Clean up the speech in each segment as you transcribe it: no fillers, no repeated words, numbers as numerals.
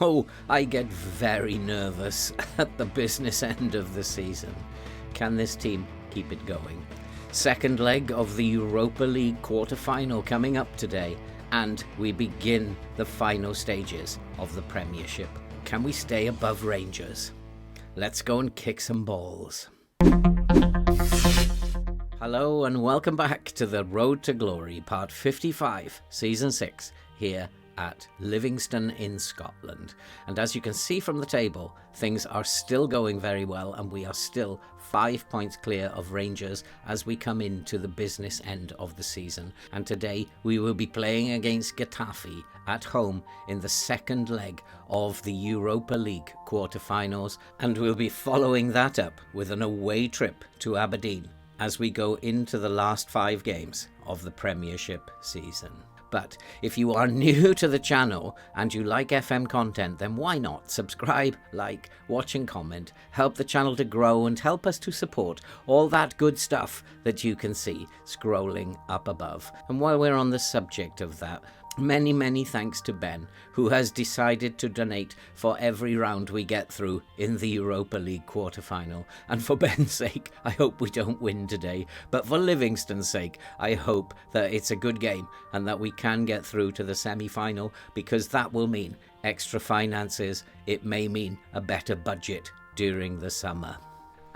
Oh, I get very nervous at the business end of the season. Can this team keep it going? Second leg of the Europa League quarter-final coming up today, and we begin the final stages of the Premiership. Can we stay above Rangers? Let's go and kick some balls. Hello and welcome back to the Road to Glory, part 55, season 6, here at Livingston in Scotland. And as you can see from the table, things are still going very well, and we are still 5 points clear of Rangers as we come into the business end of the season. And today we will be playing against Getafe at home in the second leg of the Europa League quarter-finals, and we'll be following that up with an away trip to Aberdeen as we go into the last 5 games of the Premiership season. But if you are new to the channel and you like FM content, then why not subscribe, like, watch and comment, help the channel to grow and help us to support all that good stuff that you can see scrolling up above. And while we're on the subject of that, many thanks to Ben, who has decided to donate for every round we get through in the Europa League quarter-final. And for Ben's sake, I hope we don't win today. But for Livingston's sake, I hope that it's a good game and that we can get through to the semi-final, because that will mean extra finances. It may mean a better budget during the summer.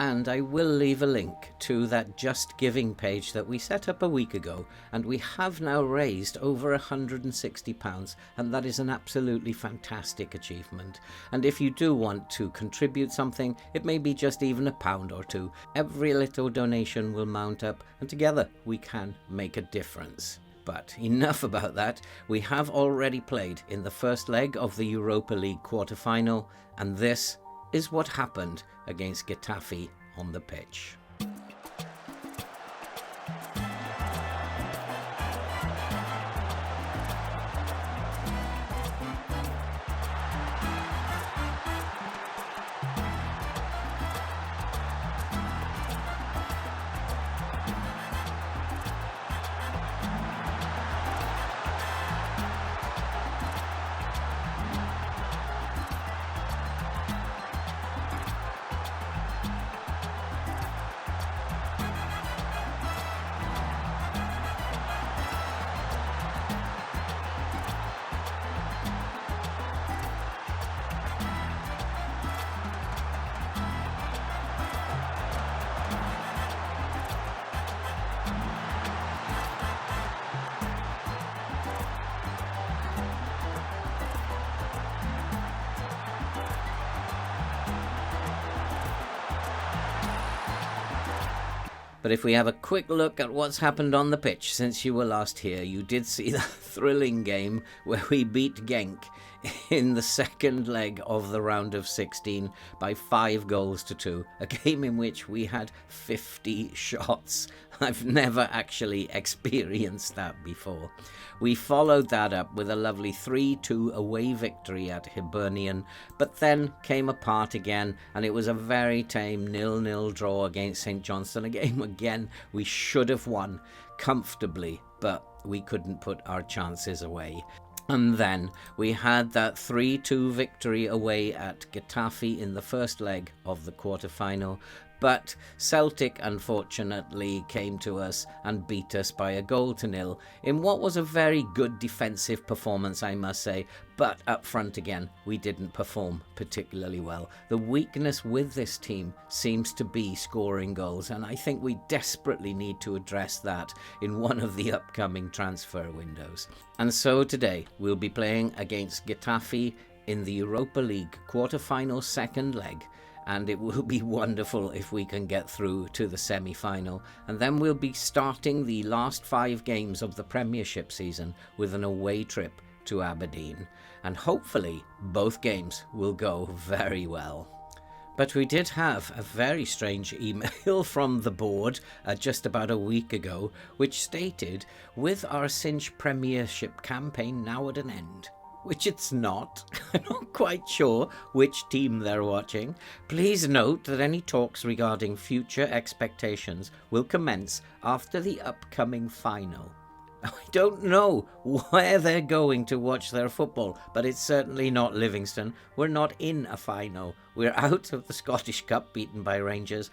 And I will leave a link to that Just Giving page that we set up a week ago, and we have now raised over £160, and that is an absolutely fantastic achievement. And if you do want to contribute something, it may be just even £1 or £2. Every little donation will mount up, and together we can make a difference. But enough about that. We have already played in the first leg of the Europa League quarter-final, and this is what happened against Getafe on the pitch. But if we have a quick look at what's happened on the pitch since you were last here, you did see the thrilling game where we beat Genk in the second leg of the round of 16 by 5 goals to 2, a game in which we had 50 shots. I've never actually experienced that before. We followed that up with a lovely 3-2 away victory at Hibernian, but then came apart again, and it was a very tame 0-0 draw against St Johnstone, a game again we should have won comfortably, but we couldn't put our chances away. And then we had that 3-2 victory away at Getafe in the first leg of the quarter-final, but Celtic unfortunately came to us and beat us by 1-0 in what was a very good defensive performance, I must say, but up front again we didn't perform particularly well. The weakness with this team seems to be scoring goals, and I think we desperately need to address that in one of the upcoming transfer windows. And so today we'll be playing against Getafe in the Europa League quarter-final second leg, and it will be wonderful if we can get through to the semi-final. And then we'll be starting the last 5 games of the Premiership season with an away trip to Aberdeen. And hopefully both games will go very well. But we did have a very strange email from the board just about a week ago, which stated, "With our Cinch Premiership campaign now at an end," which it's not. I'm not quite sure which team they're watching. Please note that any talks regarding future expectations will commence after the upcoming final. I don't know where they're going to watch their football, but it's certainly not Livingston. We're not in a final. We're out of the Scottish Cup, beaten by Rangers,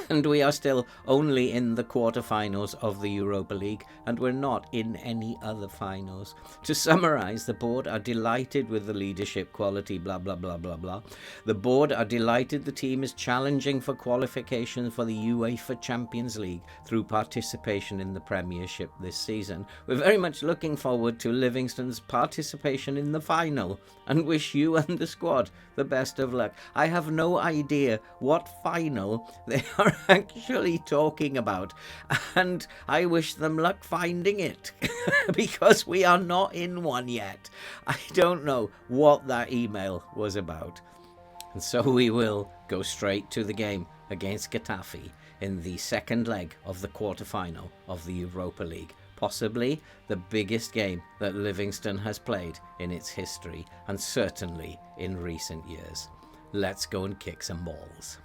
and we are still only in the quarter-finals of the Europa League, and we're not in any other finals. To summarise, the board are delighted with the leadership quality, blah, blah, blah, blah, blah. The board are delighted the team is challenging for qualification for the UEFA Champions League through participation in the Premiership this season. We're very much looking forward to Livingston's participation in the final and wish you and the squad the best of luck. I have no idea what final they are actually talking about, and I wish them luck finding it because we are not in one yet. I don't know what that email was about. And so we will go straight to the game against Getafe in the second leg of the quarter-final of the Europa League. Possibly the biggest game that Livingston has played in its history, and certainly in recent years. Let's go and kick some balls.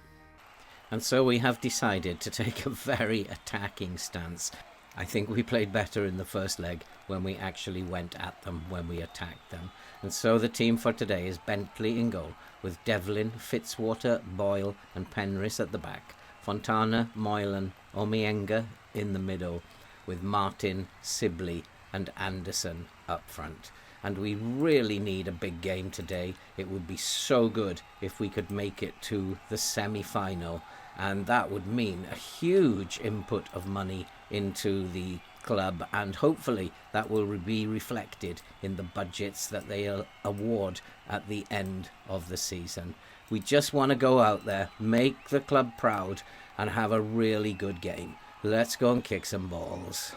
And so we have decided to take a very attacking stance. I think we played better in the first leg when we actually went at them, when we attacked them. And so the team for today is Bentley in goal, with Devlin, Fitzwater, Boyle and Penrith at the back. Fontana, Moylan, Omienga in the middle, with Martin, Sibley and Anderson up front. And we really need a big game today. It would be so good if we could make it to the semi-final, and that would mean a huge input of money into the club, and hopefully that will be reflected in the budgets that they award at the end of the season. We just want to go out there, make the club proud and have a really good game. Let's go and kick some balls.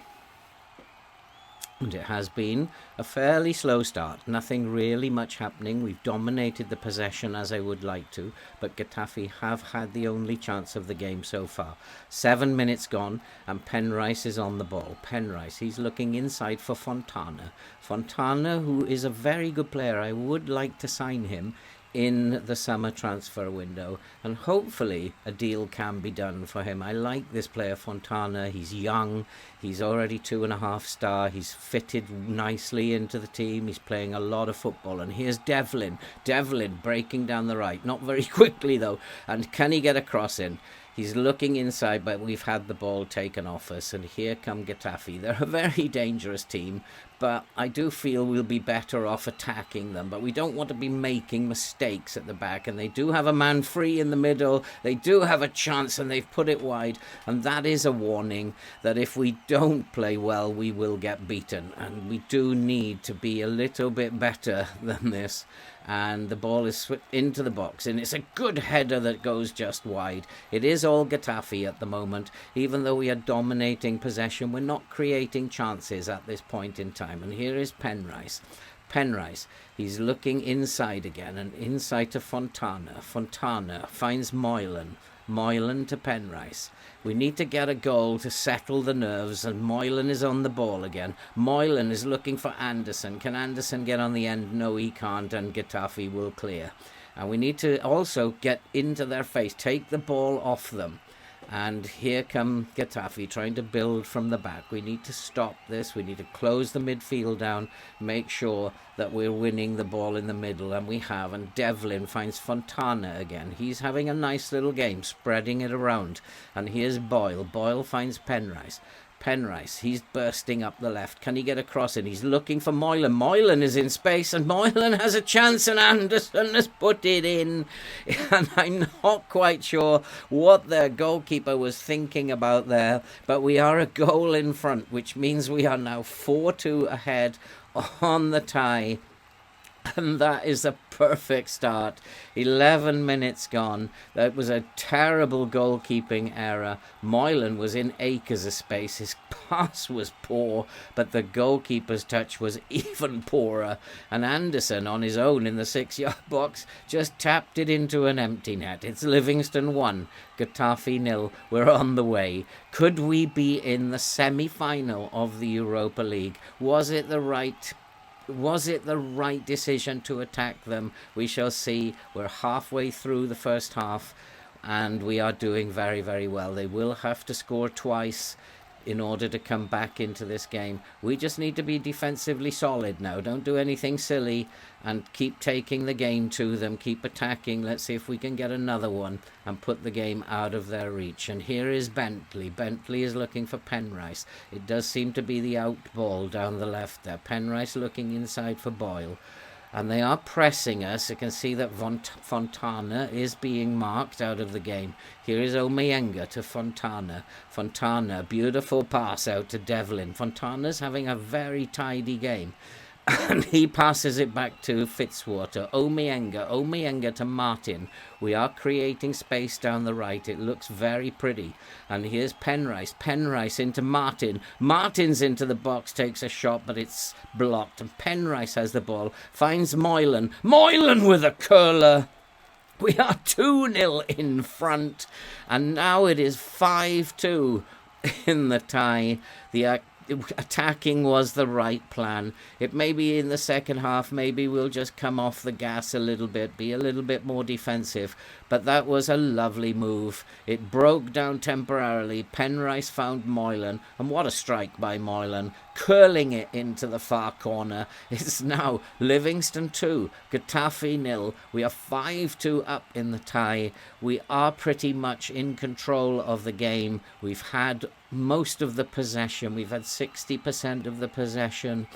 And it has been a fairly slow start. Nothing really much happening. We've dominated the possession as I would like to, but Getafe have had the only chance of the game so far. 7 minutes gone and Penrith is on the ball. Penrith, he's looking inside for Fontana. Fontana, who is a very good player. I would like to sign him in the summer transfer window, and hopefully a deal can be done for him. I like this player Fontana. He's young, he's already 2.5 star, he's fitted nicely into the team, he's playing a lot of football. And here's Devlin breaking down the right, not very quickly though, and can he get a cross in? He's looking inside, but we've had the ball taken off us, and here come Getafe. They're a very dangerous team, but I do feel we'll be better off attacking them. But we don't want to be making mistakes at the back, and they do have a man free in the middle. They do have a chance, and they've put it wide, and that is a warning that if we don't play well, we will get beaten, and we do need to be a little bit better than this. And the ball is into the box, and it's a good header that goes just wide. It is all Getafe at the moment. Even though we are dominating possession, we're not creating chances at this point in time. And here is Penrith. He's looking inside again, and inside to Fontana. Fontana finds Moylan to Penrith. We need to get a goal to settle the nerves, and Moylan is on the ball again. Moylan is looking for Anderson. Can Anderson get on the end? No, he can't, and Getafe will clear. And we need to also get into their face, take the ball off them. And here come Getafe trying to build from the back. We need to stop this. We need to close the midfield down, make sure that we're winning the ball in the middle, and we have. And Devlin finds Fontana again. He's having a nice little game, spreading it around. And here's Boyle. Boyle finds Penrith. He's bursting up the left. Can he get across it? He's looking for Moylan. Moylan is in space, and Moylan has a chance, and Anderson has put it in. And I'm not quite sure what their goalkeeper was thinking about there, but we are a goal in front, which means we are now 4-2 ahead on the tie. And that is a perfect start. 11 minutes gone. That was a terrible goalkeeping error. Moylan was in acres of space. His pass was poor, but the goalkeeper's touch was even poorer. And Anderson, on his own in the 6-yard box, just tapped it into an empty net. It's Livingston 1, Getafe 0. We're on the way. Could we be in the semi-final of the Europa League? Was it the right decision to attack them? We shall see. We're halfway through the first half, and we are doing very, very well. They will have to score twice in order to come back into this game. We just need to be defensively solid now. Don't do anything silly and keep taking the game to them. Keep attacking. Let's see if we can get another one and put the game out of their reach. And here is Bentley. Bentley is looking for Penrice. It does seem to be the out ball down the left there. Penrice looking inside for Boyle. And they are pressing us. You can see that Fontana is being marked out of the game. Here is Omeyenga to Fontana. Fontana, beautiful pass out to Devlin. Fontana's having a very tidy game. And he passes it back to Fitzwater. Omeyenga to Martin. We are creating space down the right. It looks very pretty. And here's Penrice into Martin. Martin's into the box, takes a shot, but it's blocked. And Penrice has the ball, finds Moylan. Moylan with a curler. We are 2-0 in front. And now it is 5-2 in the tie. The attacking was the right plan. It may be in the second half, maybe we'll just come off the gas a little bit, be a little bit more defensive, but that was a lovely move. It broke down temporarily. Penrice found Moylan, and what a strike by Moylan, curling it into the far corner. It's now Livingston 2, Getafe 0. We are 5-2 up in the tie. We are pretty much in control of the game. We've had most of the possession. We've had 60% of the possession.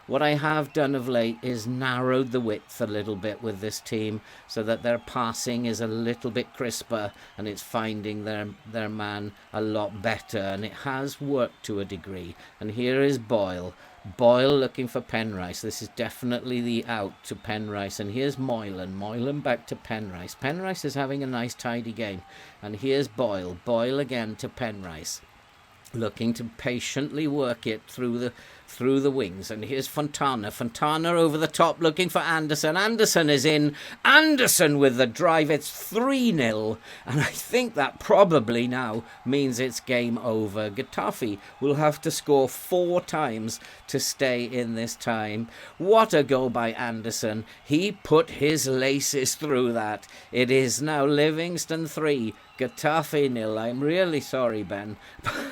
What I have done of late is narrowed the width a little bit with this team so that their passing is a little bit crisper and it's finding their man a lot better, and it has worked to a degree. And here is Boyle. Boyle looking for Penrice. This is definitely the out to Penrice. And here's Moylan. Moylan back to Penrice. Penrice is having a nice tidy game. And here's Boyle. Boyle again to Penrice, looking to patiently work it through the wings. And here's Fontana over the top looking for Anderson. Anderson is in. Anderson with the drive. It's 3-0, and I think that probably now means it's game over. Getafe will have to score 4 times to stay in this time. What a goal by Anderson. He put his laces through that. It is now Livingston 3, Getafe 0. I'm really sorry, Ben,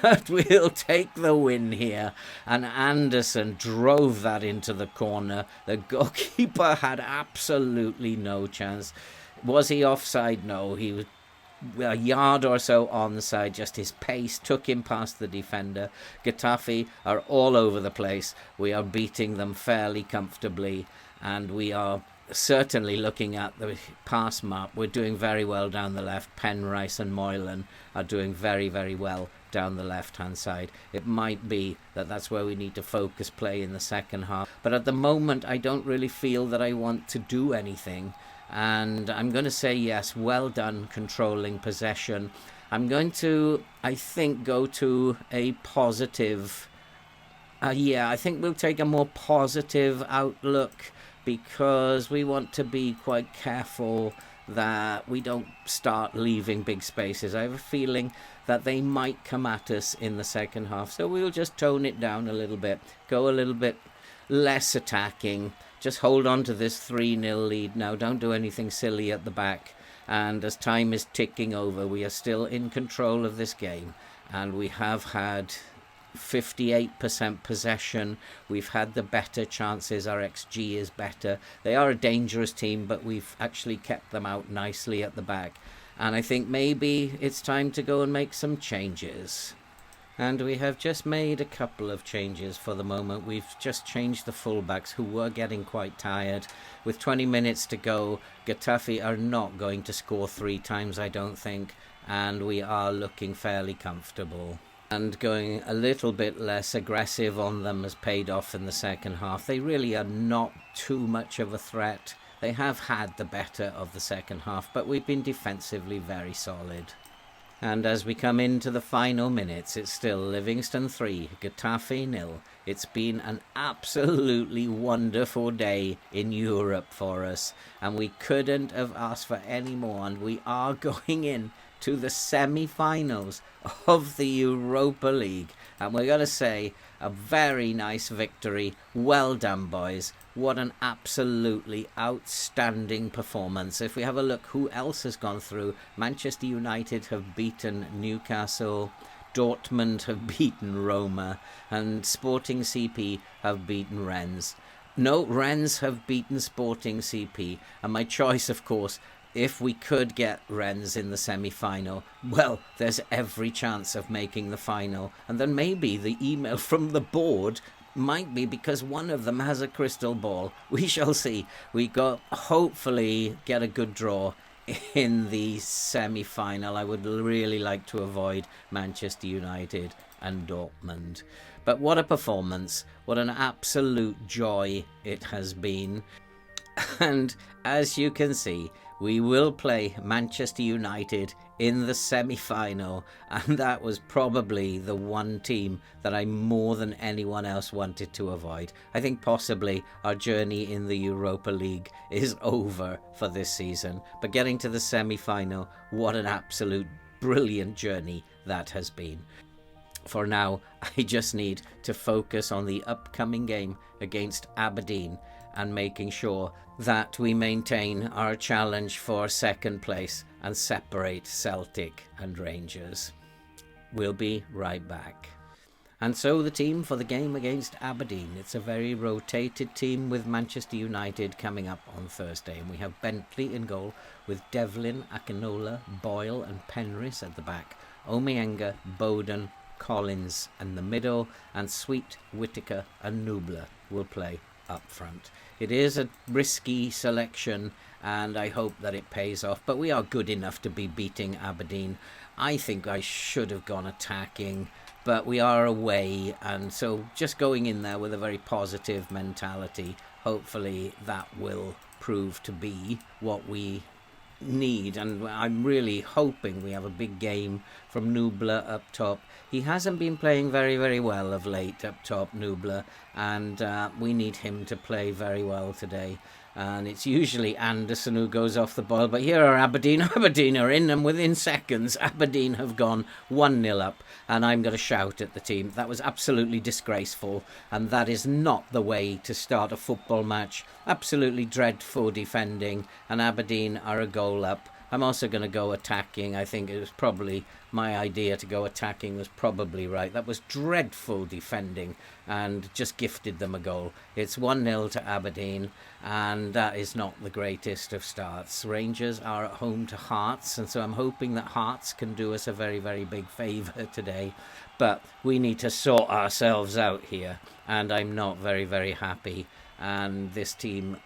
but we'll take the win here. And Anderson drove that into the corner. The goalkeeper had absolutely no chance. Was he offside? No, he was a yard or so onside. Just his pace took him past the defender. Getafe are all over the place. We are beating them fairly comfortably, and we are certainly looking at the pass map. We're doing very well down the left. Penrice and Moylan are doing very, very well down the left-hand side. It might be that that's where we need to focus play in the second half. But at the moment, I don't really feel that I want to do anything. And I'm going to say yes, well done controlling possession. I'm going to, I think, go to a positive. I think we'll take a more positive outlook, because we want to be quite careful that we don't start leaving big spaces. I have a feeling that they might come at us in the second half, so we'll just tone it down a little bit, go a little bit less attacking, just hold on to this 3-0 lead now. Don't do anything silly at the back, and as time is ticking over, we are still in control of this game, and we have had 58% possession. We've had the better chances. Our XG is better. They are a dangerous team, but we've actually kept them out nicely at the back. And I think maybe it's time to go and make some changes. And we have just made a couple of changes for the moment. We've just changed the fullbacks, who were getting quite tired. With 20 minutes to go, Getafe are not going to score 3 times, I don't think. And we are looking fairly comfortable. And going a little bit less aggressive on them has paid off in the second half. They really are not too much of a threat. They have had the better of the second half, but we've been defensively very solid. And as we come into the final minutes, it's still Livingston 3, Getafe 0. It's been an absolutely wonderful day in Europe for us, and we couldn't have asked for any more. And we are going in to the semi-finals of the Europa League, and we're going to say a very nice victory. Well done, boys. What an absolutely outstanding performance. If we have a look who else has gone through, Manchester United have beaten Newcastle, Dortmund have beaten Roma, and Sporting CP have beaten Rennes. No, Rennes have beaten Sporting CP, and my choice, of course, if we could get Rennes in the semi-final, well, there's every chance of making the final. And then maybe the email from the board might be because one of them has a crystal ball. We shall see. We got hopefully get a good draw in the semi-final. I would really like to avoid Manchester United and Dortmund. But what a performance. What an absolute joy it has been. And as you can see, we will play Manchester United in the semi-final, and that was probably the one team that I more than anyone else wanted to avoid. I think possibly our journey in the Europa League is over for this season, but getting to the semi-final, what an absolute brilliant journey that has been. For now, I just need to focus on the upcoming game against Aberdeen and making sure that we maintain our challenge for second place and separate Celtic and Rangers. We'll be right back. And so the team for the game against Aberdeen. It's a very rotated team with Manchester United coming up on Thursday. And we have Bentley in goal with Devlin, Akinola, Boyle and Penrith at the back. Omeyenga, Bowden, Collins in the middle, and Sweet, Whittaker and Nubler will play up front. It is a risky selection and I hope that it pays off, but we are good enough to be beating Aberdeen. I think I should have gone attacking, but we are away, and so just going in there with a very positive mentality, hopefully that will prove to be what we need. And I'm really hoping we have a big game from Nubler up top. He hasn't been playing very, very well of late up top, Nubler, and we need him to play very well today. And it's usually Anderson who goes off the ball, but here are Aberdeen. Aberdeen are in, and within seconds, Aberdeen have gone 1-0 up, and I'm going to shout at the team. That was absolutely disgraceful, and that is not the way to start a football match. Absolutely dreadful defending, and Aberdeen are a goal up. I'm also going to go attacking. I think it was probably my idea to go attacking was probably right. That was dreadful defending and just gifted them a goal. It's 1-0 to Aberdeen, and that is not the greatest of starts. Rangers are at home to Hearts, and so I'm hoping that Hearts can do us a very, very big favour today. But we need to sort ourselves out here, and I'm not very, very happy. And this team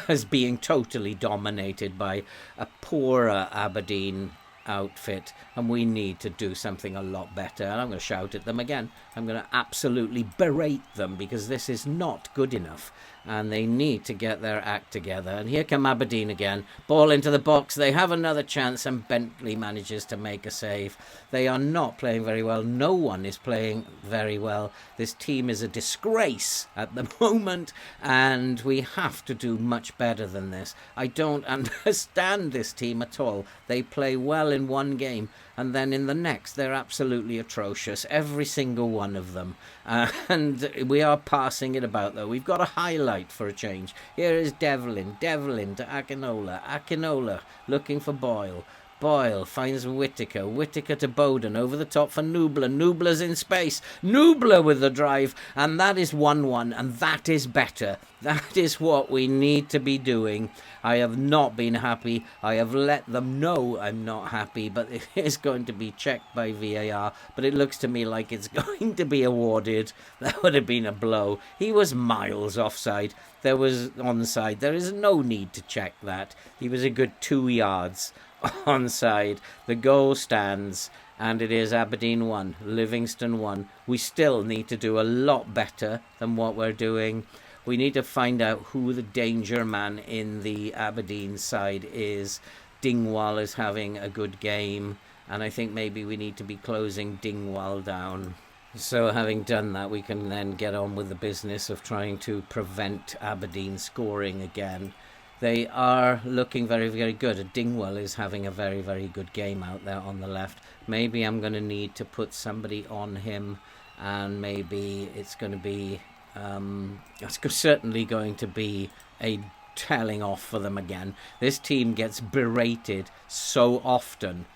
as being totally dominated by a poorer Aberdeen outfit, and we need to do something a lot better. And I'm going to shout at them again. I'm going to absolutely berate them because this is not good enough and they need to get their act together. And here come Aberdeen again. Ball into the box. They have another chance and Bentley manages to make a save. They are not playing very well. No one is playing very well. This team is a disgrace at the moment and we have to do much better than this. I don't understand this team at all. They play well in one game and then in the next they're absolutely atrocious, every single one of them. And we are passing it about though. We've got a highlight for a change. Here is Devlin to Akinola looking for Boyle. Boyle finds Whittaker. Whittaker to Bowden. Over the top for Nubler. Nubler's in space. Nubler with the drive. And that is 1-1. And that is better. That is what we need to be doing. I have not been happy. I have let them know I'm not happy. But it is going to be checked by VAR. But it looks to me like it's going to be awarded. That would have been a blow. He was miles offside. There was onside. There is no need to check that. He was a good 2 yards onside. The goal stands and it is Aberdeen 1, Livingston 1. We still need to do a lot better than what we're doing. We need to find out who the danger man in the Aberdeen side is. Dingwall is having a good game and I think maybe we need to be closing Dingwall down. So having done that, we can then get on with the business of trying to prevent Aberdeen scoring again. They are looking very, very good. Dingwall is having a very, very good game out there on the left. Maybe I'm going to need to put somebody on him and maybe it's going to be, it's certainly going to be a telling off for them again. This team gets berated so often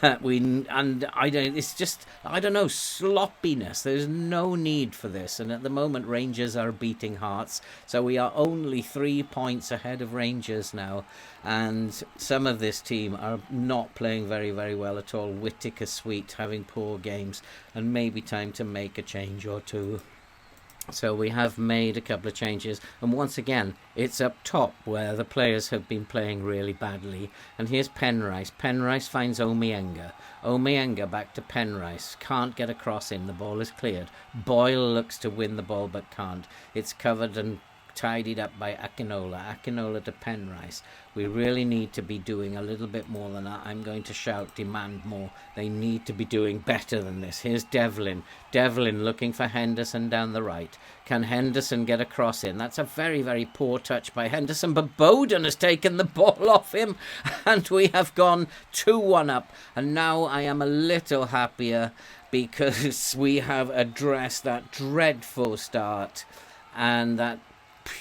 that it's just, I don't know, sloppiness. There's no need for this, and at the moment Rangers are beating Hearts, so we are only 3 points ahead of Rangers now, and some of this team are not playing very, very well at all. Whittaker Sweet having poor games, and maybe time to make a change or two. So we have made a couple of changes, and once again it's up top where the players have been playing really badly. And here's Penrice. Penrice finds Omienga. Omienga back to Penrice. Can't get a cross in. The ball is cleared. Boyle looks to win the ball but can't. It's covered and tidied up by Akinola. Akinola to Penrice. We really need to be doing a little bit more than that. I'm going to shout, demand more. They need to be doing better than this. Here's Devlin. Devlin looking for Henderson down the right. Can Henderson get a cross in? That's a very, very poor touch by Henderson, but Bowden has taken the ball off him, and we have gone 2-1 up. And now I am a little happier because we have addressed that dreadful start and that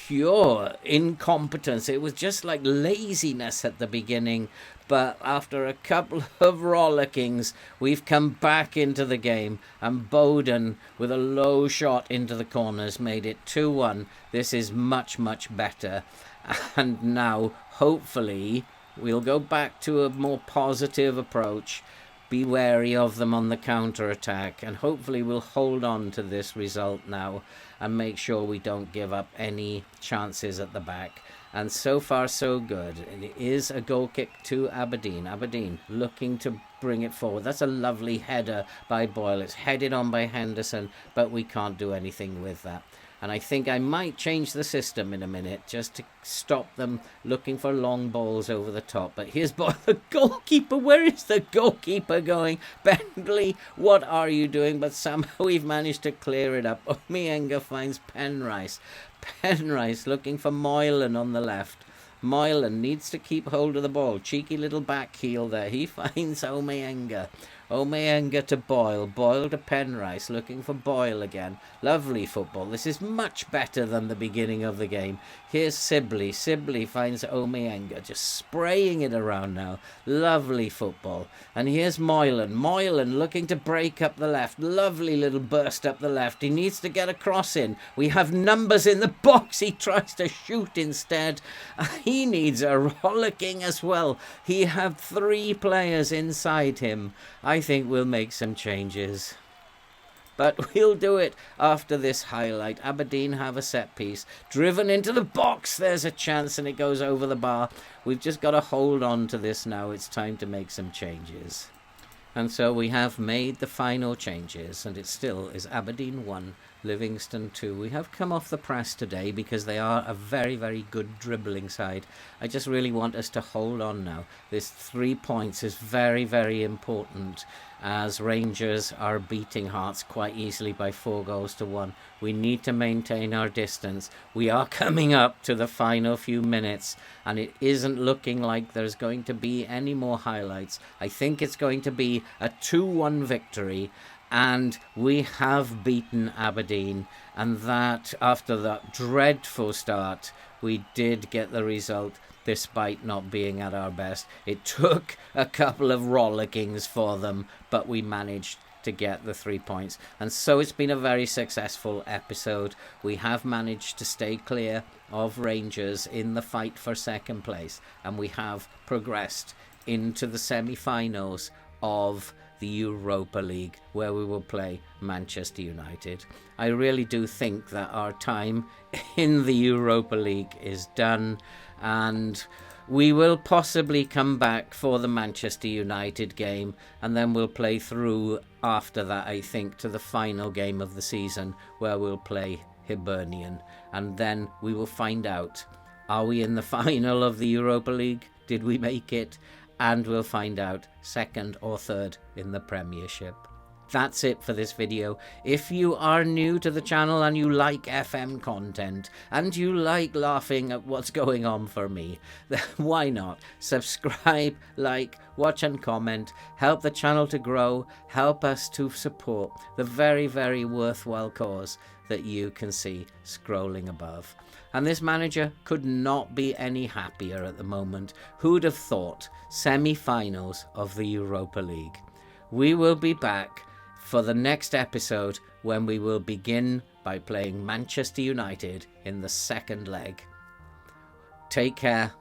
pure incompetence. It was just like laziness at the beginning, but after a couple of rollickings we've come back into the game, and Bowden with a low shot into the corners made it 2-1. This is much, much better, and now hopefully we'll go back to a more positive approach, be wary of them on the counter-attack, and hopefully we'll hold on to this result now and make sure we don't give up any chances at the back. And so far so good. It is a goal kick to Aberdeen. Aberdeen looking to bring it forward. That's a lovely header by Boyle. It's headed on by Henderson, but we can't do anything with that. And I think I might change the system in a minute just to stop them looking for long balls over the top. But here's the goalkeeper. Where is the goalkeeper going? Bentley, what are you doing? But somehow we've managed to clear it up. Omienga finds Penrice. Penrice looking for Moylan on the left. Moylan needs to keep hold of the ball. Cheeky little back heel there. He finds Omienga. Omienga to Boyle. Boyle to Penrice. Looking for Boyle again. Lovely football. This is much better than the beginning of the game. Here's Sibley. Sibley finds Omienga. Just spraying it around now. Lovely football. And here's Moylan. Moylan looking to break up the left. Lovely little burst up the left. He needs to get a cross in. We have numbers in the box. He tries to shoot instead. He needs a rollicking as well. He had 3 players inside him. I think we'll make some changes. But we'll do it after this highlight. Aberdeen have a set piece. Driven into the box. There's a chance and it goes over the bar. We've just got to hold on to this now. It's time to make some changes. And so we have made the final changes, and it still is Aberdeen 1, Livingston 2. We have come off the press today because they are a very, very good dribbling side. I just really want us to hold on now. This 3 points is very, very important, as Rangers are beating Hearts quite easily by 4-1. We need to maintain our distance. We are coming up to the final few minutes, and it isn't looking like there's going to be any more highlights. I think it's going to be a 2-1 victory, and we have beaten Aberdeen, and that after that dreadful start we did get the result despite not being at our best. It took a couple of rollickings for them, but we managed to get the 3 points, and so it's been a very successful episode. We have managed to stay clear of Rangers in the fight for second place, and we have progressed into the semi-finals of the Europa League, where we will play Manchester United. I really do think that our time in the Europa League is done, and we will possibly come back for the Manchester United game, and then we'll play through after that, I think, to the final game of the season, where we'll play Hibernian, and then we will find out, are we in the final of the Europa League? Did we make it? And we'll find out second or third in the Premiership. That's it for this video. If you are new to the channel and you like FM content and you like laughing at what's going on for me, then why not subscribe, like, watch and comment, help the channel to grow, help us to support the very, very worthwhile cause that you can see scrolling above. And this manager could not be any happier at the moment. Who'd have thought? Semi-finals of the Europa League. We will be back for the next episode when we will begin by playing Manchester United in the second leg. Take care.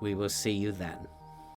We will see you then.